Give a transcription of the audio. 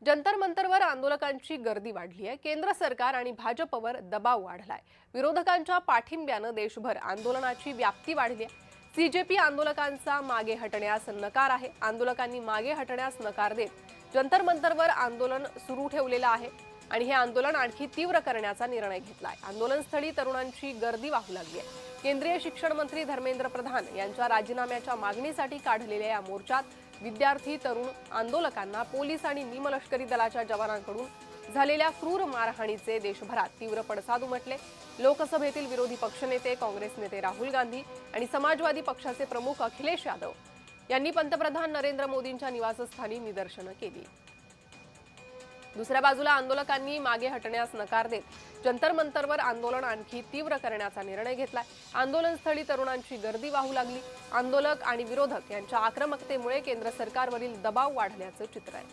जंतर मंतरवर आंदोलकांची गर्दी वाढली आहे। केंद्र सरकार आणि भाजपवर दबाव वाढलाय। विरोधकांच्या पाठिंब्यानं देशभर आंदोलनाची व्याप्ती वाढली आहे। सीजेपी आंदोलकांचा मागे हटण्यास नकार आहे। आंदोलकांनी मागे हटण्यास नकार देत जंतर मंतरवर आंदोलन सुरू ठेवलेलं आहे आणि हे आंदोलन आणखी तीव्र करण्याचा निर्णय घेतलाय। आंदोलनस्थळी तरुणांची गर्दी वाहू लागली आहे। केंद्रीय शिक्षण मंत्री धर्मेंद्र प्रधान यांच्या राजीनाम्याच्या मागणीसाठी काढलेल्या या मोर्चात विद्यार्थी, तरुण आंदोलकांना पोलीस आणि निमलष्करी दलाच्या जवानांकडून झालेल्या क्रूर मारहाणीचे देशभरात तीव्र पडसाद उमटले। लोकसभेतील विरोधी पक्षनेते, काँग्रेस नेते राहुल गांधी आणि समाजवादी पक्षाचे प्रमुख अखिलेश यादव यांनी पंतप्रधान नरेंद्र मोदींच्या निवासस्थानी निदर्शनं केली। दुसऱ्या बाजूला आंदोलकांनी मागे हटण्यास नकार देत जंतर मंतरवर आंदोलन आणखी तीव्र करण्याचा निर्णय घेतलाय। आंदोलनस्थळी तरुणांची गर्दी वाहू लागली। आंदोलक आणि विरोधक यांच्या आक्रमकतेमुळे केंद्र सरकारवरील दबाव वाढल्याचं चित्र आहे।